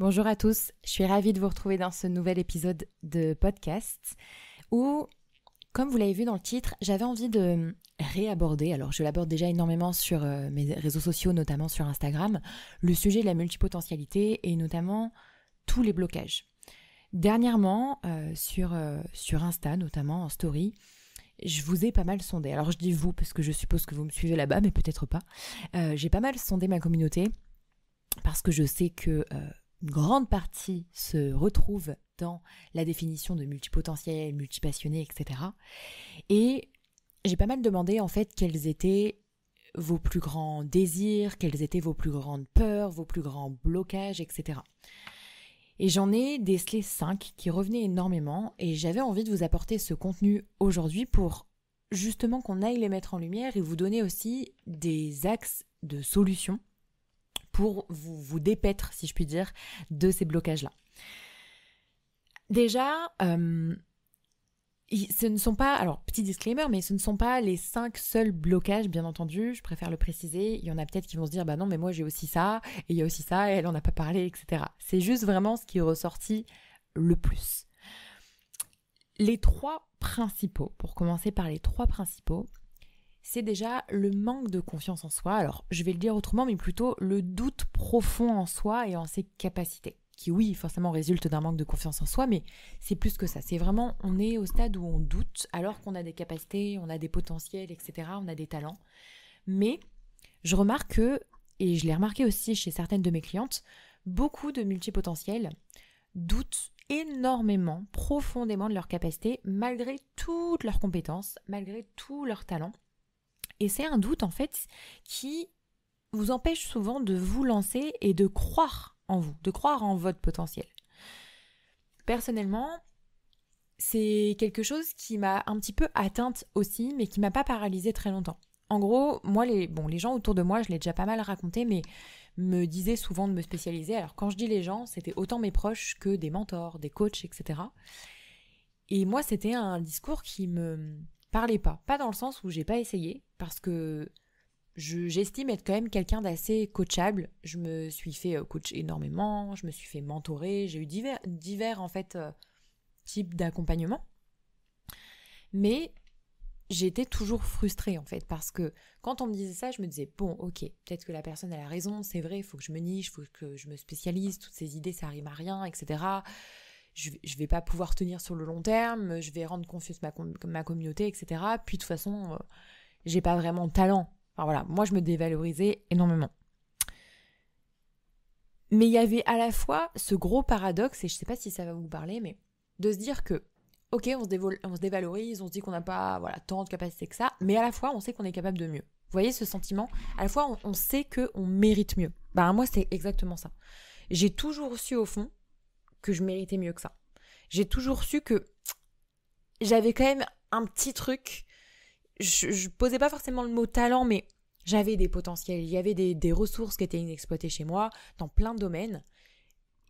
Bonjour à tous, je suis ravie de vous retrouver dans ce nouvel épisode de podcast où, comme vous l'avez vu dans le titre, j'avais envie de réaborder, alors je l'aborde déjà énormément sur mes réseaux sociaux, notamment sur Instagram, le sujet de la multipotentialité et notamment tous les blocages. Dernièrement, sur Insta, notamment en story, je vous ai pas mal sondé. Alors je dis vous parce que je suppose que vous me suivez là-bas, mais peut-être pas. J'ai pas mal sondé ma communauté parce que je sais que une grande partie se retrouve dans la définition de multipotentiel, multipassionné, etc. Et j'ai pas mal demandé en fait quels étaient vos plus grands désirs, quelles étaient vos plus grandes peurs, vos plus grands blocages, etc. Et j'en ai décelé 5 qui revenaient énormément et j'avais envie de vous apporter ce contenu aujourd'hui pour justement qu'on aille les mettre en lumière et vous donner aussi des axes de solutions pour vous dépaître, si je puis dire, de ces blocages-là. Déjà, ce ne sont pas, alors petit disclaimer, mais ce ne sont pas les 5 seuls blocages, bien entendu, je préfère le préciser. Il y en a peut-être qui vont se dire, bah non, mais moi j'ai aussi ça, et il y a aussi ça, et elle en a pas parlé, etc. C'est juste vraiment ce qui est ressorti le plus. Les 3 principaux, pour commencer par les 3 principaux, c'est déjà le manque de confiance en soi. Alors, je vais le dire autrement, mais plutôt le doute profond en soi et en ses capacités. Qui, oui, forcément résulte d'un manque de confiance en soi, mais c'est plus que ça. C'est vraiment, on est au stade où on doute, alors qu'on a des capacités, on a des potentiels, etc., on a des talents. Mais je remarque que, et je l'ai remarqué aussi chez certaines de mes clientes, beaucoup de multipotentiels doutent énormément, profondément de leurs capacités, malgré toutes leurs compétences, malgré tous leurs talents. Et c'est un doute en fait qui vous empêche souvent de vous lancer et de croire en vous, de croire en votre potentiel. Personnellement, c'est quelque chose qui m'a un petit peu atteinte aussi, mais qui m'a pas paralysée très longtemps. En gros, moi, les gens autour de moi, je l'ai déjà pas mal raconté, mais me disaient souvent de me spécialiser. Alors quand je dis les gens, c'était autant mes proches que des mentors, des coachs, etc. Et moi, c'était un discours qui me parlait pas. Pas dans le sens où j'ai pas essayé, parce que j'estime être quand même quelqu'un d'assez coachable. Je me suis fait coach énormément, je me suis fait mentorer, j'ai eu divers en fait types d'accompagnement. Mais j'étais toujours frustrée en fait parce que quand on me disait ça, je me disais bon, OK, peut-être que la personne elle a raison, c'est vrai, il faut que je me niche, il faut que je me spécialise, toutes ces idées ça rime à rien, etc. Je vais pas pouvoir tenir sur le long terme, je vais rendre confuse ma communauté, etc. Puis de toute façon, j'ai pas vraiment de talent. Enfin voilà, moi je me dévalorisais énormément. Mais il y avait à la fois ce gros paradoxe, et je sais pas si ça va vous parler, mais de se dire que, ok, on se dévalorise, on se dit qu'on n'a pas tant de capacité que ça, mais à la fois on sait qu'on est capable de mieux. Vous voyez ce sentiment? À la fois on sait qu'on mérite mieux. Bah moi c'est exactement ça. J'ai toujours su au fond que je méritais mieux que ça. J'ai toujours su que j'avais quand même un petit truc. Je posais pas forcément le mot talent, mais j'avais des potentiels. Il y avait des ressources qui étaient inexploitées chez moi dans plein de domaines.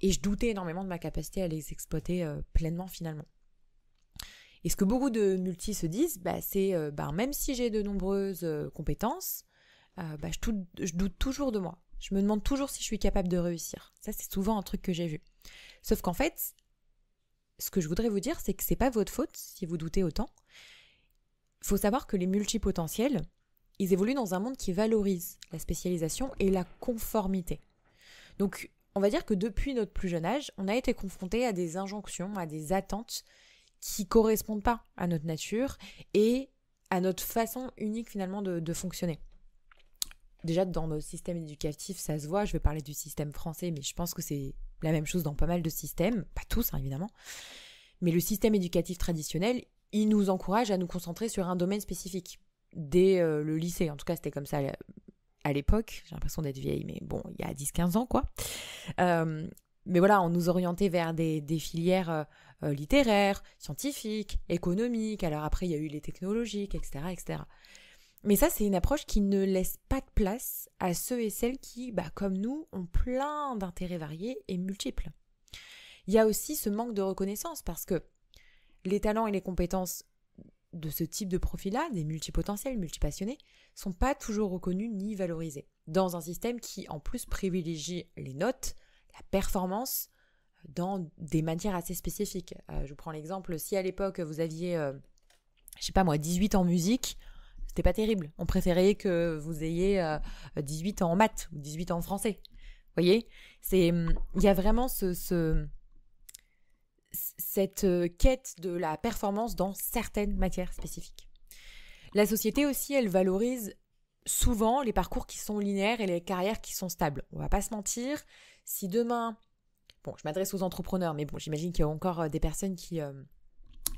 Et je doutais énormément de ma capacité à les exploiter pleinement finalement. Et ce que beaucoup de multis se disent, c'est même si j'ai de nombreuses compétences, je doute toujours de moi. Je me demande toujours si je suis capable de réussir. Ça, c'est souvent un truc que j'ai vu. Sauf qu'en fait, ce que je voudrais vous dire, c'est que c'est pas votre faute si vous doutez autant. Il faut savoir que les multipotentiels, ils évoluent dans un monde qui valorise la spécialisation et la conformité. Donc, on va dire que depuis notre plus jeune âge, on a été confronté à des injonctions, à des attentes qui correspondent pas à notre nature et à notre façon unique finalement de fonctionner. Déjà, dans nos systèmes éducatifs, ça se voit. Je vais parler du système français, mais je pense que c'est la même chose dans pas mal de systèmes. Pas tous, évidemment. Mais le système éducatif traditionnel, il nous encourage à nous concentrer sur un domaine spécifique. Dès le lycée, en tout cas, c'était comme ça à l'époque. J'ai l'impression d'être vieille, mais bon, il y a 10-15 ans, quoi. Mais voilà, on nous orientait vers des filières littéraires, scientifiques, économiques. Alors après, il y a eu les technologiques, etc., etc. Mais ça, c'est une approche qui ne laisse pas de place à ceux et celles qui, comme nous, ont plein d'intérêts variés et multiples. Il y a aussi ce manque de reconnaissance parce que les talents et les compétences de ce type de profil-là, des multipotentiels, multipassionnés, sont pas toujours reconnus ni valorisés. Dans un système qui, en plus, privilégie les notes, la performance dans des matières assez spécifiques. Je vous prends l'exemple, si à l'époque vous aviez, je sais pas moi, 18 en musique, c'était pas terrible. On préférait que vous ayez 18 en maths ou 18 en français. Vous voyez, il y a vraiment cette quête de la performance dans certaines matières spécifiques. La société aussi, elle valorise souvent les parcours qui sont linéaires et les carrières qui sont stables. On va pas se mentir, si demain, bon, je m'adresse aux entrepreneurs, mais bon, j'imagine qu'il y a encore des personnes qui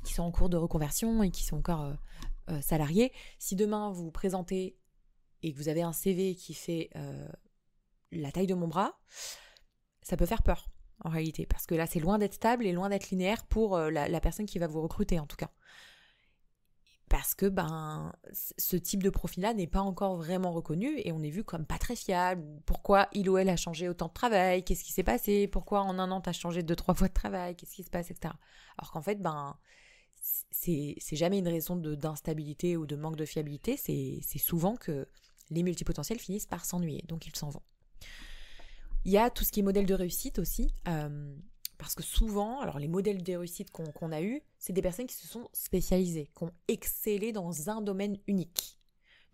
sont en cours de reconversion et qui sont encore salariés. Si demain vous vous présentez et que vous avez un CV qui fait la taille de mon bras, ça peut faire peur en réalité, parce que là c'est loin d'être stable et loin d'être linéaire pour la personne qui va vous recruter en tout cas. Parce que ce type de profil-là n'est pas encore vraiment reconnu et on est vu comme pas très fiable. Pourquoi il ou elle a changé autant de travail? Qu'est-ce qui s'est passé? Pourquoi en un an t'as changé 2-3 fois de travail? Qu'est-ce qui se passe, etc. Alors qu'en fait, c'est jamais une raison d'instabilité ou de manque de fiabilité. C'est souvent que les multipotentiels finissent par s'ennuyer, donc ils s'en vont. Il y a tout ce qui est modèle de réussite aussi. Parce que souvent, alors les modèles de réussite qu'on a eus, c'est des personnes qui se sont spécialisées, qui ont excellé dans un domaine unique.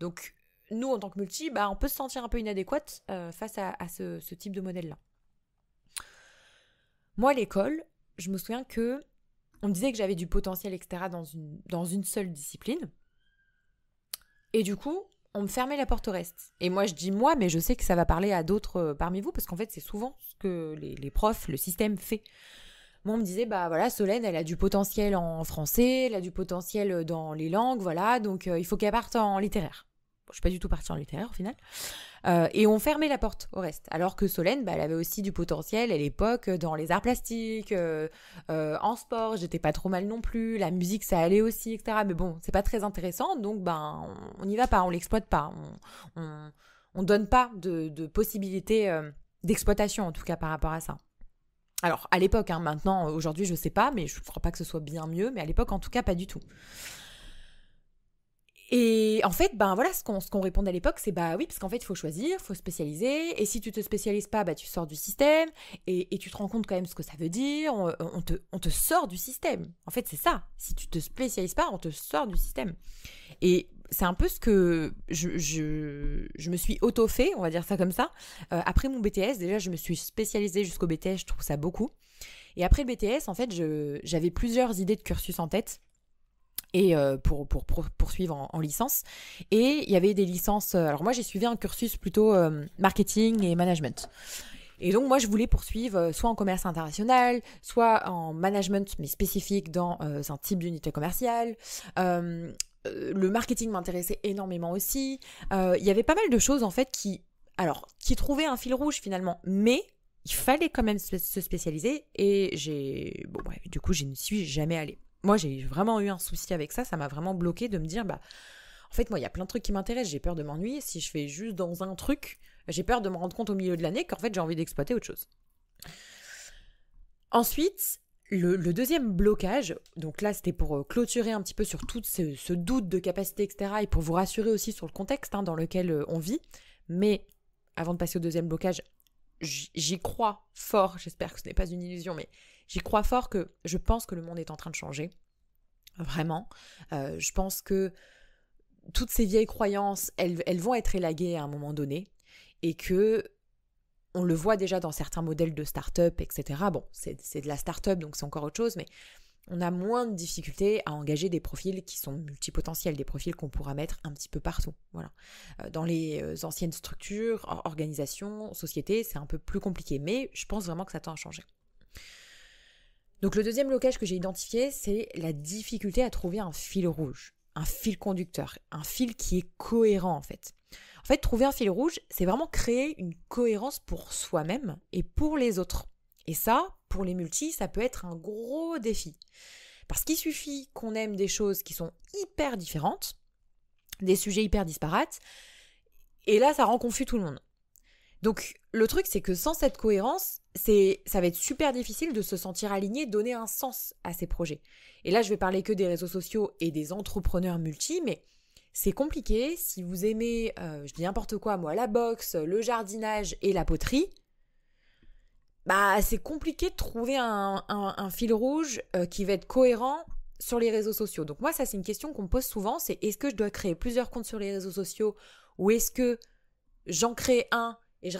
Donc, nous, en tant que multi, on peut se sentir un peu inadéquate face à ce type de modèle-là. Moi, à l'école, je me souviens que on me disait que j'avais du potentiel, etc. dans une seule discipline. Et du coup, on me fermait la porte au reste. Et moi, je dis moi, mais je sais que ça va parler à d'autres parmi vous, parce qu'en fait, c'est souvent ce que les profs, le système fait. Moi, on me disait, Solène, elle a du potentiel en français, elle a du potentiel dans les langues, voilà, donc il faut qu'elle parte en littéraire. Bon, je suis pas du tout partie en littéraire, au final. Et on fermait la porte au reste. Alors que Solène, elle avait aussi du potentiel à l'époque dans les arts plastiques, en sport, j'étais pas trop mal non plus, la musique ça allait aussi, etc. Mais bon, c'est pas très intéressant, donc on n'y va pas, on l'exploite pas, on donne pas de possibilités d'exploitation en tout cas par rapport à ça. Alors à l'époque, maintenant, aujourd'hui je sais pas, mais je ne crois pas que ce soit bien mieux, mais à l'époque en tout cas pas du tout. Et en fait, ce qu'on répondait à l'époque, c'est oui, parce qu'en fait, il faut choisir, il faut spécialiser, et si tu te spécialises pas, tu sors du système, et tu te rends compte quand même ce que ça veut dire, on te sort du système. En fait, c'est ça. Si tu te spécialises pas, on te sort du système. Et c'est un peu ce que je me suis auto-fait, on va dire ça comme ça. Après mon BTS, déjà, je me suis spécialisée jusqu'au BTS, je trouve ça beaucoup. Et après le BTS, en fait, j'avais plusieurs idées de cursus en tête. Et pour poursuivre en licence. Et il y avait des licences... alors moi, j'ai suivi un cursus plutôt marketing et management. Et donc, moi, je voulais poursuivre soit en commerce international, soit en management, mais spécifique dans un type d'unité commerciale. Le marketing m'intéressait énormément aussi. Il y avait pas mal de choses, en fait, qui trouvaient un fil rouge, finalement. Mais il fallait quand même se spécialiser. Et du coup, je ne suis jamais allée. Moi, j'ai vraiment eu un souci avec ça. Ça m'a vraiment bloqué de me dire, en fait, moi, il y a plein de trucs qui m'intéressent. J'ai peur de m'ennuyer. Si je fais juste dans un truc, j'ai peur de me rendre compte au milieu de l'année qu'en fait, j'ai envie d'exploiter autre chose. Ensuite, le deuxième blocage, donc là, c'était pour clôturer un petit peu sur tout ce doute de capacité, etc. et pour vous rassurer aussi sur le contexte dans lequel on vit. Mais avant de passer au deuxième blocage, j'y crois fort. J'espère que ce n'est pas une illusion, mais j'y crois fort que je pense que le monde est en train de changer. Vraiment. Je pense que toutes ces vieilles croyances, elles vont être élaguées à un moment donné. Et que on le voit déjà dans certains modèles de start-up, etc. Bon, c'est de la start-up, donc c'est encore autre chose, mais on a moins de difficultés à engager des profils qui sont multipotentiels, des profils qu'on pourra mettre un petit peu partout. Voilà. Dans les anciennes structures, organisations, sociétés, c'est un peu plus compliqué, mais je pense vraiment que ça tend à changer. Donc le deuxième blocage que j'ai identifié, c'est la difficulté à trouver un fil rouge, un fil conducteur, un fil qui est cohérent en fait. En fait, trouver un fil rouge, c'est vraiment créer une cohérence pour soi-même et pour les autres. Et ça, pour les multis, ça peut être un gros défi. Parce qu'il suffit qu'on aime des choses qui sont hyper différentes, des sujets hyper disparates, et là, ça rend confus tout le monde. Donc, le truc, c'est que sans cette cohérence, ça va être super difficile de se sentir aligné, donner un sens à ces projets. Et là, je vais parler que des réseaux sociaux et des entrepreneurs multi, mais c'est compliqué. Si vous aimez, je dis n'importe quoi, moi, la boxe, le jardinage et la poterie, bah c'est compliqué de trouver un fil rouge qui va être cohérent sur les réseaux sociaux. Donc moi, ça c'est une question qu'on me pose souvent, c'est est-ce que je dois créer plusieurs comptes sur les réseaux sociaux ou est-ce que j'en crée un et je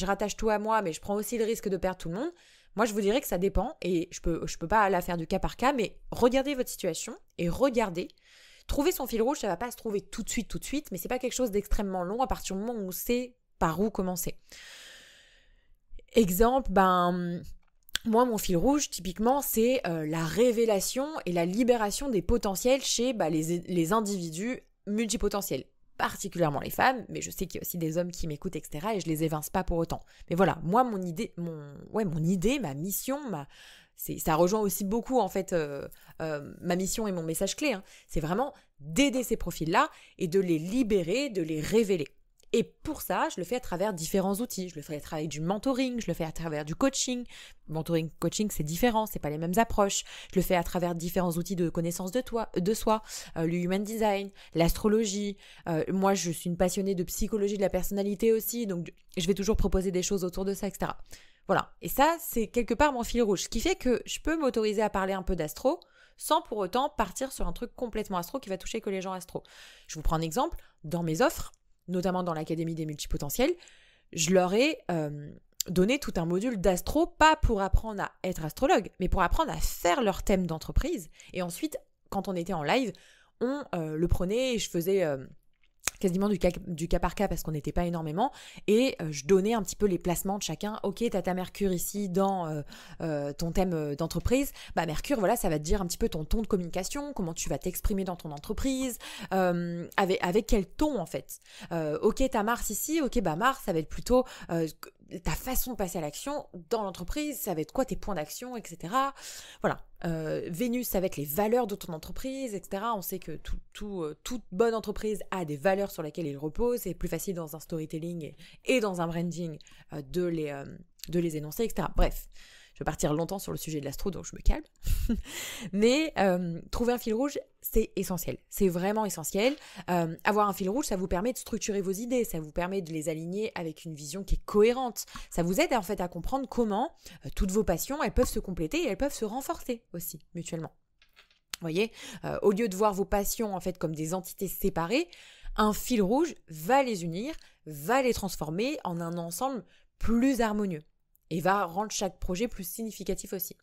rattache tout à moi, mais je prends aussi le risque de perdre tout le monde. Moi, je vous dirais que ça dépend et je peux pas la faire du cas par cas, mais regardez votre situation et regardez. Trouver son fil rouge, ça va pas se trouver tout de suite, mais c'est pas quelque chose d'extrêmement long à partir du moment où on sait par où commencer. Exemple, moi, mon fil rouge, typiquement, c'est la révélation et la libération des potentiels chez les individus multipotentiels. Particulièrement les femmes, mais je sais qu'il y a aussi des hommes qui m'écoutent, etc. Et je les évince pas pour autant. Mais voilà, moi, mon idée, ma mission, ça rejoint aussi beaucoup, en fait, ma mission et mon message clé. C'est vraiment d'aider ces profils-là et de les libérer, de les révéler. Et pour ça, je le fais à travers différents outils. Je le fais à travers du mentoring, je le fais à travers du coaching. Mentoring, coaching, c'est différent, c'est pas les mêmes approches. Je le fais à travers différents outils de connaissance de soi, le human design, l'astrologie. Moi, je suis une passionnée de psychologie de la personnalité aussi, donc je vais toujours proposer des choses autour de ça, etc. Voilà. Et ça, c'est quelque part mon fil rouge, ce qui fait que je peux m'autoriser à parler un peu d'astro sans pour autant partir sur un truc complètement astro qui va toucher que les gens astro. Je vous prends un exemple. Dans mes offres, notamment dans l'Académie des multipotentiels, je leur ai donné tout un module d'astro, pas pour apprendre à être astrologue, mais pour apprendre à faire leur thème d'entreprise. Et ensuite, quand on était en live, on le prenait et je faisais quasiment du cas par cas parce qu'on n'était pas énormément et je donnais un petit peu les placements de chacun. Ok, t'as ta Mercure ici dans ton thème d'entreprise. Mercure, voilà, ça va te dire un petit peu ton ton de communication, comment tu vas t'exprimer dans ton entreprise, avec quel ton en fait. Ok, t'as Mars ici. Ok, Mars, ça va être plutôt ta façon de passer à l'action dans l'entreprise, ça va être quoi tes points d'action, etc. Voilà. Vénus, ça va être les valeurs de ton entreprise, etc. On sait que toute bonne entreprise a des valeurs sur lesquelles il repose. C'est plus facile dans un storytelling et dans un branding de les énoncer, etc. Bref, je vais partir longtemps sur le sujet de l'astro, donc je me calme. Mais trouver un fil rouge, c'est essentiel. C'est vraiment essentiel. Avoir un fil rouge, ça vous permet de structurer vos idées, ça vous permet de les aligner avec une vision qui est cohérente. Ça vous aide en fait à comprendre comment toutes vos passions, elles peuvent se compléter et elles peuvent se renforcer aussi mutuellement. Vous voyez, au lieu de voir vos passions en fait comme des entités séparées, un fil rouge va les unir, va les transformer en un ensemble plus harmonieux et va rendre chaque projet plus significatif aussi.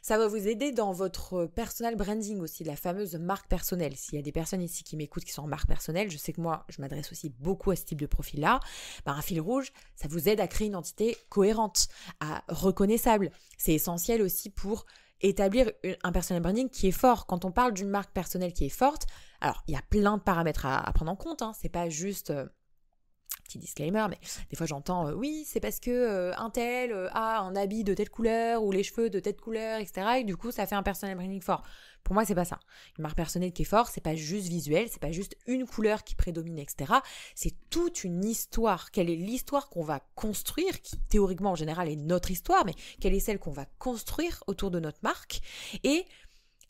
Ça va vous aider dans votre personal branding aussi, la fameuse marque personnelle. S'il y a des personnes ici qui m'écoutent qui sont en marque personnelle, je sais que moi, je m'adresse aussi beaucoup à ce type de profil-là. Un fil rouge, ça vous aide à créer une entité cohérente, reconnaissable. C'est essentiel aussi pour établir un personal branding qui est fort. Quand on parle d'une marque personnelle qui est forte, alors il y a plein de paramètres à prendre en compte. C'est pas juste... petit disclaimer, mais des fois j'entends oui, c'est parce que un tel a un habit de telle couleur ou les cheveux de telle couleur, etc. Et du coup, ça fait un personal branding fort. Pour moi, c'est pas ça. Une marque personnelle qui est forte, c'est pas juste visuel, c'est pas juste une couleur qui prédomine, etc. C'est toute une histoire. Quelle est l'histoire qu'on va construire, qui théoriquement en général est notre histoire, mais quelle est celle qu'on va construire autour de notre marque et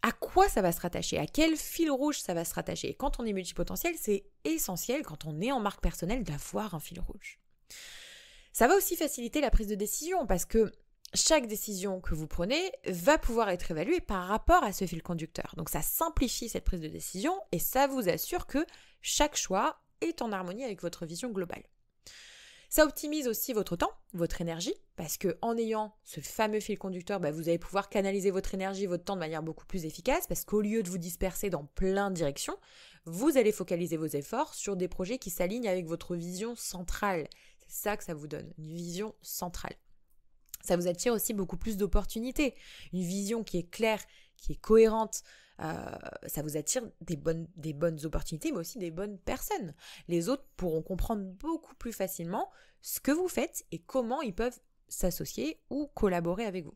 à quoi ça va se rattacher, à quel fil rouge ça va se rattacher. Et quand on est multipotentiel, c'est essentiel, quand on est en marque personnelle, d'avoir un fil rouge. Ça va aussi faciliter la prise de décision parce que chaque décision que vous prenez va pouvoir être évaluée par rapport à ce fil conducteur. Donc ça simplifie cette prise de décision et ça vous assure que chaque choix est en harmonie avec votre vision globale. Ça optimise aussi votre temps, votre énergie, parce qu'en ayant ce fameux fil conducteur, vous allez pouvoir canaliser votre énergie, votre temps de manière beaucoup plus efficace, parce qu'au lieu de vous disperser dans plein de directions, vous allez focaliser vos efforts sur des projets qui s'alignent avec votre vision centrale. C'est ça que ça vous donne, une vision centrale. Ça vous attire aussi beaucoup plus d'opportunités. Une vision qui est claire, qui est cohérente, ça vous attire des bonnes opportunités, mais aussi des bonnes personnes. Les autres pourront comprendre beaucoup plus facilement ce que vous faites et comment ils peuvent s'associer ou collaborer avec vous.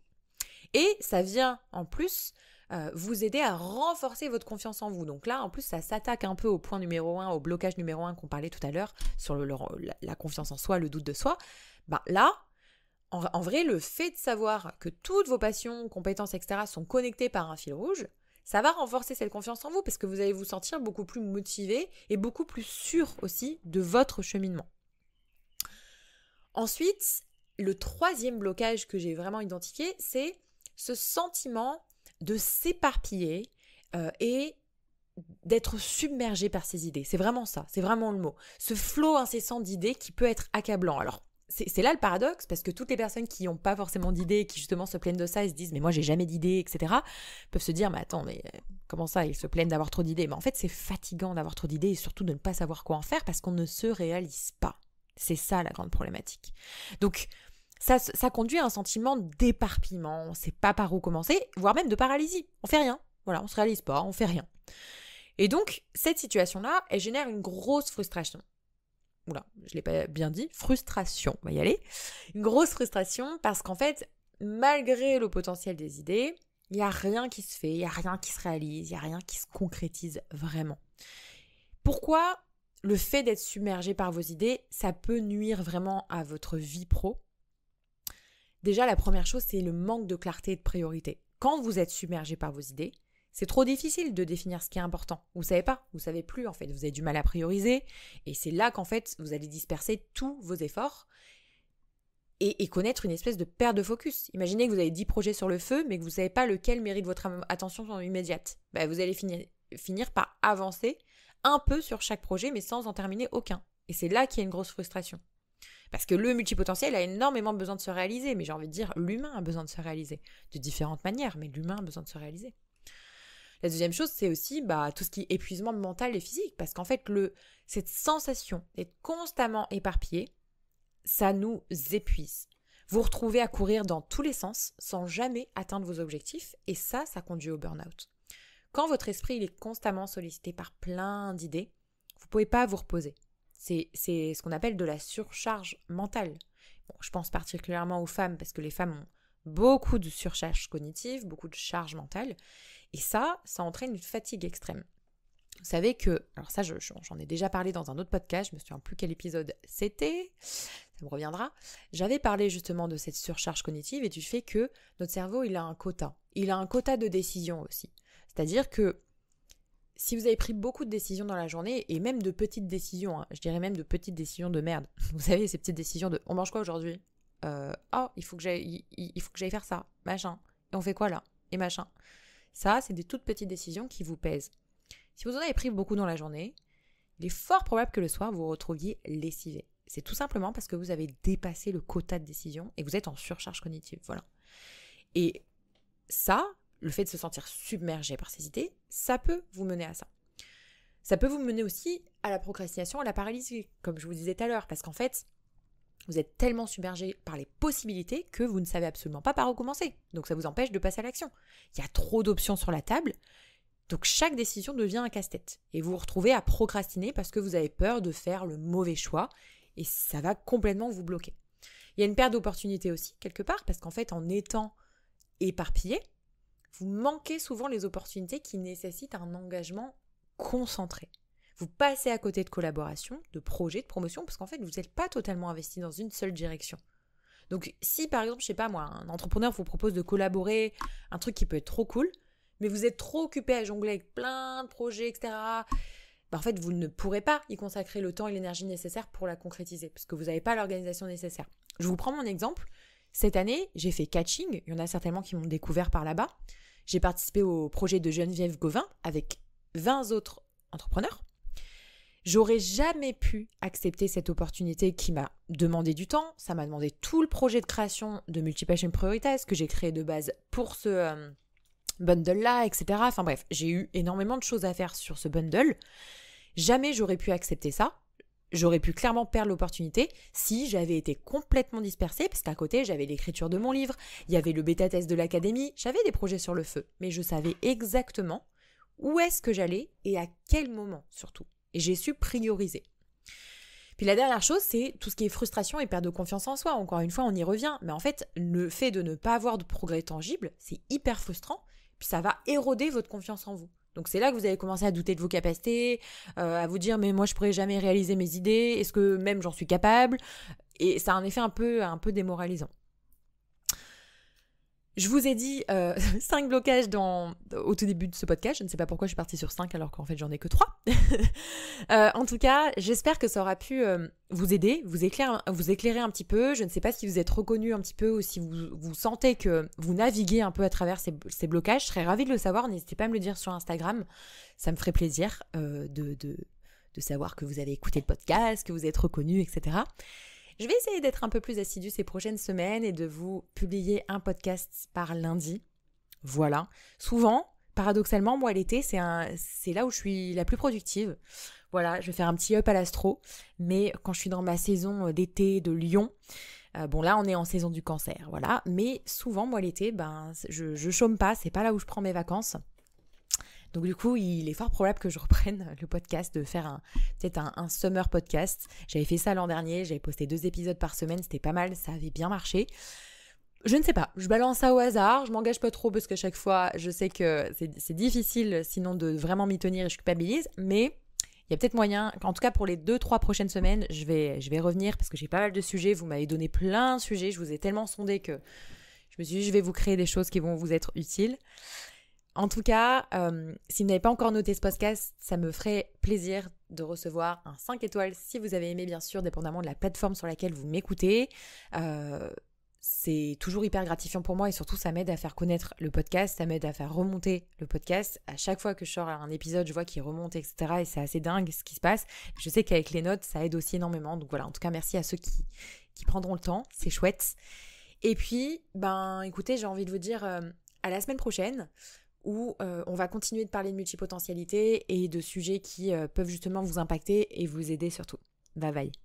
Et ça vient en plus vous aider à renforcer votre confiance en vous. Donc là, en plus, ça s'attaque un peu au point numéro 1, au blocage numéro 1 qu'on parlait tout à l'heure sur la confiance en soi, le doute de soi. Là, en vrai, le fait de savoir que toutes vos passions, compétences, etc. sont connectées par un fil rouge, ça va renforcer cette confiance en vous parce que vous allez vous sentir beaucoup plus motivé et beaucoup plus sûr aussi de votre cheminement. Ensuite, le troisième blocage que j'ai vraiment identifié, c'est ce sentiment de s'éparpiller et d'être submergé par ses idées. C'est vraiment ça, c'est vraiment le mot. Ce flot incessant d'idées qui peut être accablant. Alors, c'est là le paradoxe, parce que toutes les personnes qui n'ont pas forcément d'idées, qui justement se plaignent de ça et se disent « mais moi j'ai jamais d'idées », etc., peuvent se dire « mais attends, mais comment ça, ils se plaignent d'avoir trop d'idées ?» Mais en fait, c'est fatigant d'avoir trop d'idées et surtout de ne pas savoir quoi en faire parce qu'on ne se réalise pas. C'est ça la grande problématique. Donc, ça conduit à un sentiment d'éparpillement, on ne sait pas par où commencer, voire même de paralysie. On fait rien, voilà, on se réalise pas, on fait rien. Et donc, cette situation-là, elle génère une grosse frustration. Oula, je ne l'ai pas bien dit, frustration, on va y aller. Une grosse frustration parce qu'en fait, malgré le potentiel des idées, il n'y a rien qui se fait, il n'y a rien qui se réalise, il n'y a rien qui se concrétise vraiment. Pourquoi le fait d'être submergé par vos idées, ça peut nuire vraiment à votre vie pro ? Déjà, la première chose, c'est le manque de clarté et de priorité. Quand vous êtes submergé par vos idées, c'est trop difficile de définir ce qui est important. Vous savez pas, vous savez plus en fait, vous avez du mal à prioriser et c'est là qu'en fait vous allez disperser tous vos efforts et connaître une espèce de perte de focus. Imaginez que vous avez 10 projets sur le feu mais que vous savez pas lequel mérite votre attention immédiate. Vous allez finir par avancer un peu sur chaque projet mais sans en terminer aucun. Et c'est là qu'il y a une grosse frustration. Parce que le multipotentiel a énormément besoin de se réaliser, mais j'ai envie de dire l'humain a besoin de se réaliser. De différentes manières, mais l'humain a besoin de se réaliser. La deuxième chose, c'est aussi tout ce qui est épuisement mental et physique, parce qu'en fait, cette sensation d'être constamment éparpillé, ça nous épuise. Vous vous retrouvez à courir dans tous les sens sans jamais atteindre vos objectifs, et ça conduit au burn-out. Quand votre esprit il est constamment sollicité par plein d'idées, vous ne pouvez pas vous reposer. C'est ce qu'on appelle de la surcharge mentale. Bon, je pense particulièrement aux femmes, parce que les femmes ont beaucoup de surcharge cognitive, beaucoup de charge mentale, et ça entraîne une fatigue extrême. Vous savez que, alors ça j'en ai déjà parlé dans un autre podcast, je me souviens plus quel épisode c'était, ça me reviendra. J'avais parlé justement de cette surcharge cognitive et du fait que notre cerveau il a un quota. Il a un quota de décision aussi. C'est-à-dire que si vous avez pris beaucoup de décisions dans la journée, et même de petites décisions, je dirais même de petites décisions de merde, vous savez ces petites décisions de on mange quoi aujourd'hui ? Il faut que j'aille faire ça, machin. Et on fait quoi là ? Et machin. Ça, c'est des toutes petites décisions qui vous pèsent. Si vous en avez pris beaucoup dans la journée, il est fort probable que le soir, vous vous retrouviez lessivé. C'est tout simplement parce que vous avez dépassé le quota de décision et que vous êtes en surcharge cognitive. Voilà. Et ça, le fait de se sentir submergé par ces idées, ça peut vous mener à ça. Ça peut vous mener aussi à la procrastination, à la paralysie, comme je vous disais tout à l'heure, parce qu'en fait, vous êtes tellement submergé par les possibilités que vous ne savez absolument pas par où commencer. Donc ça vous empêche de passer à l'action. Il y a trop d'options sur la table, donc chaque décision devient un casse-tête. Et vous vous retrouvez à procrastiner parce que vous avez peur de faire le mauvais choix et ça va complètement vous bloquer. Il y a une perte d'opportunité aussi, quelque part, parce qu'en fait, en étant éparpillé, vous manquez souvent les opportunités qui nécessitent un engagement concentré. Vous passez à côté de collaborations, de projets, de promotions, parce qu'en fait, vous n'êtes pas totalement investi dans une seule direction. Donc, si par exemple, je sais pas moi, un entrepreneur vous propose de collaborer, un truc qui peut être trop cool, mais vous êtes trop occupé à jongler avec plein de projets, etc., en fait, vous ne pourrez pas y consacrer le temps et l'énergie nécessaires pour la concrétiser, parce que vous n'avez pas l'organisation nécessaire. Je vous prends mon exemple. Cette année, j'ai fait catching. Il y en a certainement qui m'ont découvert par là-bas. J'ai participé au projet de Geneviève Gauvin avec 20 autres entrepreneurs. J'aurais jamais pu accepter cette opportunité qui m'a demandé du temps. Ça m'a demandé tout le projet de création de Multipassion Prioritas que j'ai créé de base pour ce bundle-là, etc. Enfin bref, j'ai eu énormément de choses à faire sur ce bundle. Jamais j'aurais pu accepter ça. J'aurais pu clairement perdre l'opportunité si j'avais été complètement dispersée, parce qu'à côté, j'avais l'écriture de mon livre, il y avait le bêta-test de l'académie, j'avais des projets sur le feu, mais je savais exactement où est-ce que j'allais et à quel moment surtout. Et j'ai su prioriser. Puis la dernière chose, c'est tout ce qui est frustration et perte de confiance en soi. Encore une fois, on y revient. Mais en fait, le fait de ne pas avoir de progrès tangible, c'est hyper frustrant. Puis ça va éroder votre confiance en vous. Donc c'est là que vous allez commencer à douter de vos capacités, à vous dire « mais moi je pourrais jamais réaliser mes idées, est-ce que même j'en suis capable ?» Et ça a un effet un peu démoralisant. Je vous ai dit 5 blocages au tout début de ce podcast. Je ne sais pas pourquoi je suis partie sur 5 alors qu'en fait j'en ai que 3. En tout cas, j'espère que ça aura pu vous aider, vous éclairer un petit peu. Je ne sais pas si vous êtes reconnu un petit peu ou si vous sentez que vous naviguez un peu à travers ces blocages. Je serais ravie de le savoir. N'hésitez pas à me le dire sur Instagram. Ça me ferait plaisir de savoir que vous avez écouté le podcast, que vous êtes reconnu, etc. Je vais essayer d'être un peu plus assidue ces prochaines semaines et de vous publier un podcast par lundi. Voilà. Souvent, paradoxalement, moi l'été, c'est là où je suis la plus productive. Voilà, je vais faire un petit up à l'astro. Mais quand je suis dans ma saison d'été de Lyon, bon là on est en saison du Cancer, voilà. Mais souvent, moi l'été, je chôme pas, c'est pas là où je prends mes vacances. Donc du coup, il est fort probable que je reprenne le podcast, de faire peut-être un summer podcast. J'avais fait ça l'an dernier, j'avais posté 2 épisodes par semaine, c'était pas mal, ça avait bien marché. Je ne sais pas, je balance ça au hasard, je m'engage pas trop parce qu'à chaque fois, je sais que c'est difficile sinon de vraiment m'y tenir et je culpabilise, mais il y a peut-être moyen, en tout cas pour les 2-3 prochaines semaines, je vais revenir parce que j'ai pas mal de sujets, vous m'avez donné plein de sujets, je vous ai tellement sondé que je me suis dit je vais vous créer des choses qui vont vous être utiles. En tout cas, si vous n'avez pas encore noté ce podcast, ça me ferait plaisir de recevoir un 5 étoiles si vous avez aimé, bien sûr, dépendamment de la plateforme sur laquelle vous m'écoutez. C'est toujours hyper gratifiant pour moi et surtout ça m'aide à faire connaître le podcast, ça m'aide à faire remonter le podcast. À chaque fois que je sors un épisode, je vois qu'il remonte, etc. Et c'est assez dingue ce qui se passe. Je sais qu'avec les notes, ça aide aussi énormément. Donc voilà, en tout cas, merci à ceux qui prendront le temps, c'est chouette. Et puis, écoutez, j'ai envie de vous dire à la semaine prochaine, où on va continuer de parler de multipotentialité et de sujets qui peuvent justement vous impacter et vous aider surtout. Bye bye.